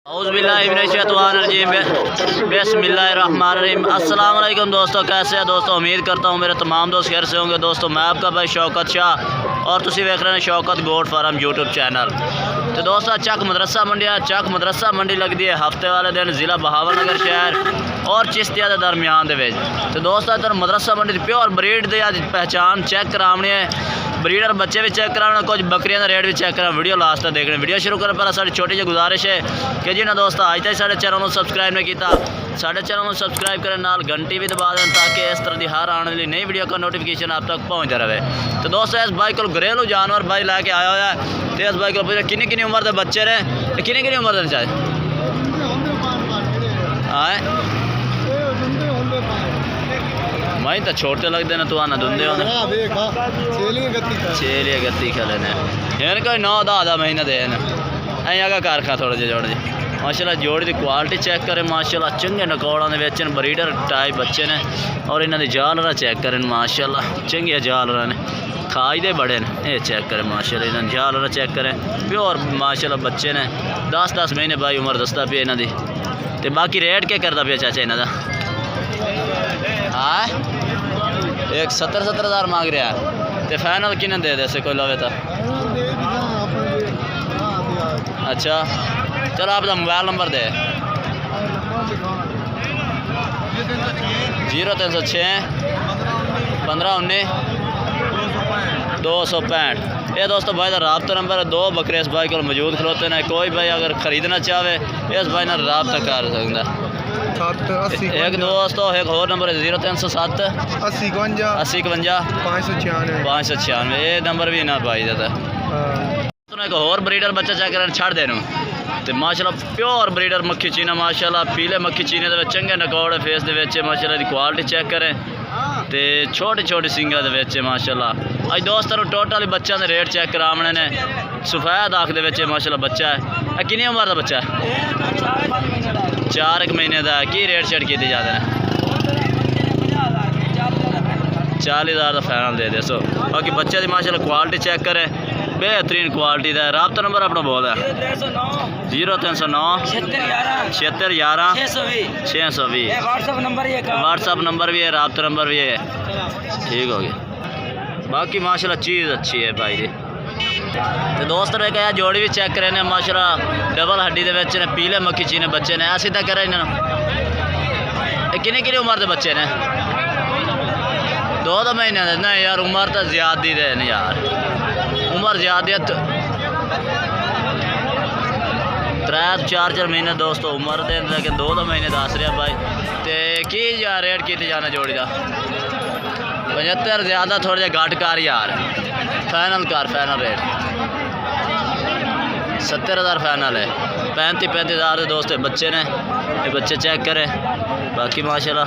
बिस्मिल्लाहिर्रहमानिर्रहीम। अस्सलाम वालेकुम दोस्तों, कैसे हैं दोस्तों? उम्मीद करता हूँ मेरे तमाम दोस्त खैर से होंगे। दोस्तों मैं आपका भाई शौकत शाह और तुसी देख रहे हैं Shaukat goat farm YouTube channel. तो दोस्तों चक मदरसा मंडी है, चक मदरसा मंडी लगती है हफ्ते वाले दिन ज़िला बहावलनगर शहर और चिश्तिया के दरमियान दे विच। तो दोस्तों इधर मदरसा मंडी प्योर ब्रीड की अज पहचान चेक करानी है, ब्रीडर बच्चे भी चेक कराने, कुछ बकरियों का रेट भी चेक कराना। वीडियो लास्ट तक देखने। वीडियो शुरू करने पहले सारी छोटी जी गुजारिश है कि जिन्हें दोस्तों अज तक साढ़े चैनल को सब्सक्राइब नहीं किया, साढ़े चैनल को सब्सक्राइब करें, नाल घंटी भी दबा दें ताकि इस तरह की हर आने वाली नई वीडियो का नोटिफिकेशन आप तक पहुँचता रहे। तो दोस्तों इस भाई को घरेलू जानवर भाई लैके आया हुआ है। तो इस भाई को पूछा किन्नी किन्नी उम्र के बच्चे ने, किन्नी किन्नी उम्र के चाहे आए माई तो छोटे लगते हैं, तू आना धुंधे होने छेलिया गत्ती खेले ने कोई 9-10 महीने दे अगर घर खा थोड़ा जोड़ जी। माशाल्लाह जोड़ की क्वालिटी चेक करें, माशाल्लाह चंगे नकौड़ों के ब्रीडर टाइप बच्चे ने और इन्होंने जालरा चेक करें, माशाल्लाह चंगे जालरा ने खाई दे बड़े ने। ये चेक करें माशाल्लाह, इन्होंने जालरा चेक करें प्योर माशाल्लाह बच्चे ने 10-10 महीने भाई उम्र दसता पे इन्हों की। तो बाकी रेट क्या करता पे चाचा इन्हों का? हाँ एक 70-70 हज़ार मांग रहा है। तो फाइनल कि दे दे कोई लवे तो? अच्छा चलो आपका मोबाइल नंबर दे। 0306 1519 265। ये दोस्तों भाई का रबता नंबर है। 2 बकरे इस भाई को मौजूद खलोते हैं। कोई भाई अगर ख़रीदना चाहे इस भाई ने रबता कर सकता। एक दोस्तों एक और नंबर है 0307 80 52 596। ये नंबर भी ना भाई देता। एक और ब्रीडर बच्चा चेक कर छड़ देने तो माशाल्लाह प्योर ब्रीडर मक्खी चीना, माशाल्लाह पीले मक्खी चीने के चंगे नकौड़ फेस के माशाल्लाह की क्वालिटी चेक करें तो छोटे छोटे सिंगा के माशाल्लाह। अज दोस्तों टोटल बच्चों के रेट चेक कराने ने। सफेद आँख के माशाल्लाह बच्चा है। कितनी उम्र का बच्चा है? 4 महीने का। की रेट शेट किए जाते हैं? 40,000 का फाइनल दे दे। सो बाकी बच्चे की माशाल्लाह क्वालिटी चेक करें, बेहतरीन क्वालिटी का। रबता नंबर अपना बोल है 0309 76 11 620। व्हाट्सअप नंबर भी है, रबता नंबर भी है। ठीक हो गया। बाकी माशाल्लाह चीज़ अच्छी है भाई जी। तो दोस्त ने कहा जोड़ी भी चेक करें ने, माशाल्लाह डबल हड्डी के ने पीले मक्खी चीने बच्चे ने। ऐसी तक करें इन्होंने किन्नी किन्नी उम्र के बच्चे ने? 2 महीने दे नहीं यार, उम्र तो ज्यादा दे यार, उम्र ज्यादा 3-4 महीने दोस्तों उम्र दे, लेकिन 2 महीने दस रहा भाई। तो की यार रेट किए जाना जोड़ी का? 75 ज़्यादा थोड़ा जहा घट कर यार, फाइनल कर। फाइनल रेट 70,000 फाइनल है। 35,000 के दोस्त बच्चे ने। ये बच्चे चेक करें। बाकी माशाल्लाह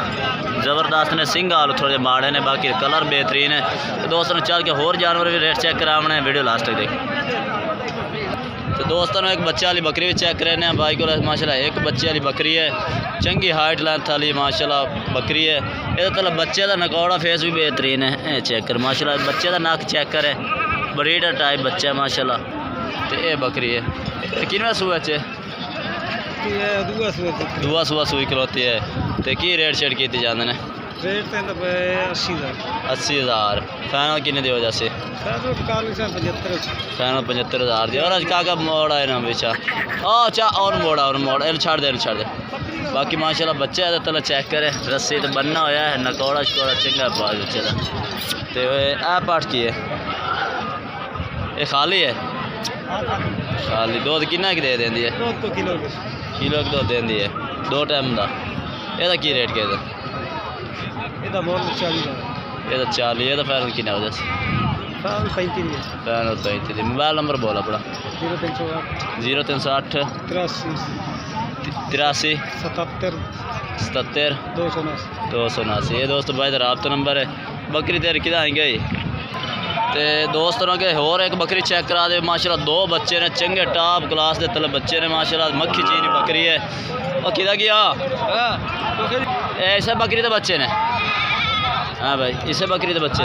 ज़बरदस्त ने, सिंग हाल थोड़े माड़े ने, बाकी कलर बेहतरीन है। तो दोस्तों चल के होर जानवर भी रेट चेक कराने, वीडियो लास्ट तक देख। तो दोस्तों एक बच्चे वाली बकरी भी चेक करें भाई को माशाल्लाह। एक बच्चे वाली बकरी है, चंगी हाइट लेंथ वाली माशाल्लाह बकरी है। ये तो बच्चे का नकौड़ा फेस भी बेहतरीन है। चेक कर माशाल्लाह, बच्चे का नक चेक करें, ब्रीडर टाइप बच्चा है माशाल्लाह। तो ये बकरी है किनवा सूआ चे? दुआ सुबह सूई खलोती है। तो की रेट शेट की जाते हैं? 80,000 फाइनल किन्ने दी वजह से? फाइनल 75,000 दी। और आज का मोड़ा है ना बेचा चा और मोड़ा छड़ दे छड़ दे। बाकी माशाल्लाह बच्चे तला चेक करे, रस्सी तो बनना होया है, नकौड़ा शकौड़ा चंगा बाल बच्चे का। तो यह पाठ की है? ये खाली है? खाली दूध किन्ना की दे देंदी है? किलो की दूध देंदी है 2 टाइम का। यदा की रेट के? ये 40। ये तो फाइनल किन्ना हो जाए? फाइनल 35। मोबाइल नंबर बोल अपना? 0308 83 77 279। ये दोस्त भाई रबता नंबर है। बकरी देर कि आएंगे। तो दोस्तों के होर एक बकरी चेक करा दे माशाल्लाह। 2 बच्चे ने चंगे टॉप क्लास के तले बच्चे ने माशाल्लाह। मक्खी चीनी बकरी है। और किदा गया ऐसे बकरी के बच्चे ने? हाँ भाई इसे बकरी के बच्चे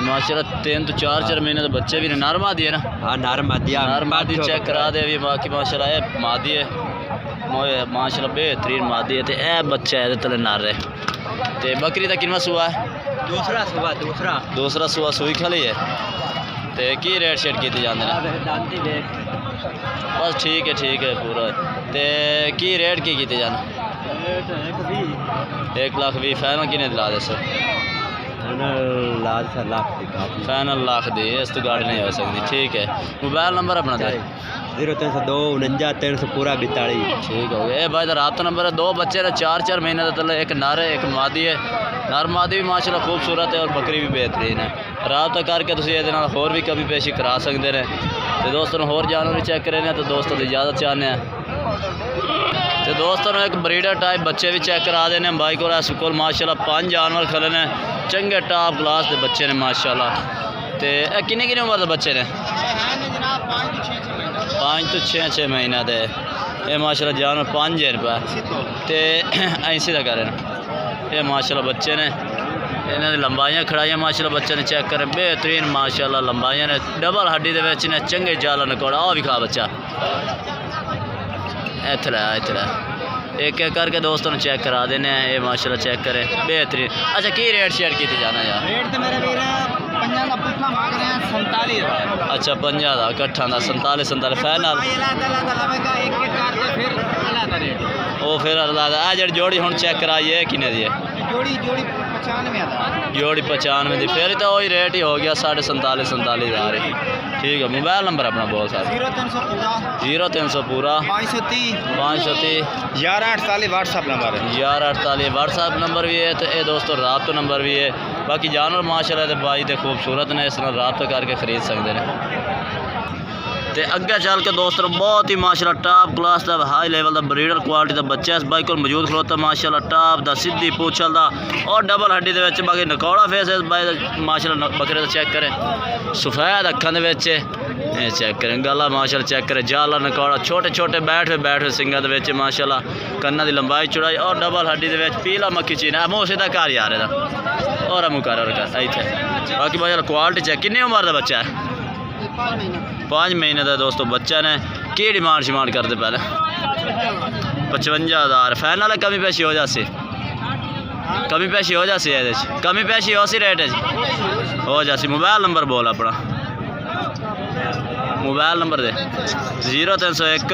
माशाल्लाह 3-4 महीने बच्चे भी नर मादी है ना? हाँ नर मादी चेक करा दे अभी बाकी माशाल्लाह है मादी है। मोए माशाल्लाह बेहतरीन मादी है। तो यह बच्चा है तले नर है। तो बकरी का कितना सूआ है? दूसरा सूआ सूई खली है। तो की रेट शेट किए जाते हैं? बस ठीक है पूरा। तो की रेट की किए जाने? 1,20,000 फाइनल किने दिला दे सर? फाइनल लाख दी, इस तो गाड़ी नहीं हो सकती। ठीक है, मोबाइल नंबर अपना दे? 0302 49 300 पूरा 42। ठीक हो गया। ये भाई का रात नंबर है। 2 बच्चे ने 4 महीने का तले, एक नर है एक मादी है। नर मादी भी माशाल्लाह खूबसूरत है और बकरी भी बेहतरीन है। राबता करके तुम ये होर भी कमी पेशी करा सकते हैं। तो दोस्तों होर जानवर भी चेक करें तो दोस्तों की इजाज़त चाहते हैं। तो दोस्तों एक ब्रीडर टाइप बच्चे भी चेक करा देने भाई को। इस को माशाल्लाह 5 जानवर खड़े ने, चंगे टॉप क्लास के बच्चे ने माशाल्लाह। तो किन्नी किन्नी उम्र के बच्चे ने? 5 तो 6 महीने के। ये माशाल्लाह जानवर 5,000 रुपये तो ऐसे का करें। ये माशाल्लाह बच्चे ने, इन्होंने लंबाइयाँ खड़ाइयाँ माशाल्लाह बच्चे ने चेक करें बेहतरीन माशाल्लाह लंबाइयाँ ने। डबल हड्डी के ने चंगे जाला नकोड़ा आ भी खा बच्चा इतना एक करके दोस्तों ने चेक करा देने हैं। ये माशाल्लाह चेक करें बेहतरीन। अच्छा की रेट शेयर की जाना यार? रेट तो मेरे वीर 50 का पुछना मांग रहे हैं 47। अच्छा 50 का इकट्ठा का 47 फाइनल। वो फिर आ जी जोड़ी हम चेक कराइए किने दी? जोड़ी 95 जोड़ी 95 दी। फिर तो वही रेट ही हो गया 47,000 ही। ठीक है, मोबाइल नंबर अपना बोल सर? 0300 पूरा 530 1148 व्हाट्सअप नंबर है। 1148 व्हाट्सअप नंबर भी है। तो ये दोस्तों राब्ता नंबर भी है। बाकी जानवर माशाल्लाह भाई तो खूबसूरत ने, इस तरह राब्ता करके खरीद सकते हैं। तो अगे चल के दोस्तों बहुत ही माशाल्लाह टॉप क्लास का हाई लेवल का ब्रीडर क्वालिटी का बच्चा इस बाई को मौजूद खलोता माशाल्लाह टॉप का सीधी पूछल का और डबल हड्डी के बाकी नकौड़ा फेस है इस बाई माशाल्लाह बकरे का चेक करें। सफेद अखा के चेक करें, गला माशाल्लाह चेक करें, जाला नकौड़ा छोटे छोटे बैठ सिंगा के माशाल्लाह कन्ना की लंबाई चौड़ाई और डबल हड्डी के पीला मक्खी चीना मूँह सीधा घर यार और मुँह कर इतने। बाकी माशाल्लाह क्वालिटी चेक। कितनी उम्र का बच्चा है? 5 महीने का दोस्तों बच्चा ने। की डिमांड शिमांड करते पहले? 55,000 फाइनल है। कमी पेशी हो जासी? कमी पेशी हो जासी है? कमी पेशी हो सी रेट हो जासी। मोबाइल नंबर बोल अपना? मोबाइल नंबर दे? 0301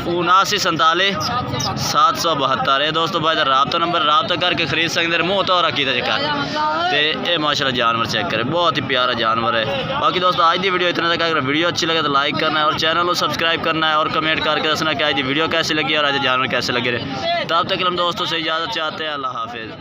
7947 772। ये दोस्तों भाई राब्ता नंबर राब्ता करके खरीद सकते हैं। मुँह तो रखी था चक्कर। तो ये माशाल्लाह जानवर चेक करें बहुत ही प्यारा जानवर है। बाकी दोस्तों आज की वीडियो इतना तक। अगर वीडियो अच्छी लगे तो लाइक करना है और चैनल को सब्सक्राइब करना है और कमेंट करके दसना कि आज की वीडियो कैसी लगी और आज जानवर कैसे लगे रहे। तब तक हम दोस्तों से इजाज़त चाहते हैं। अल्लाह हाफिज़।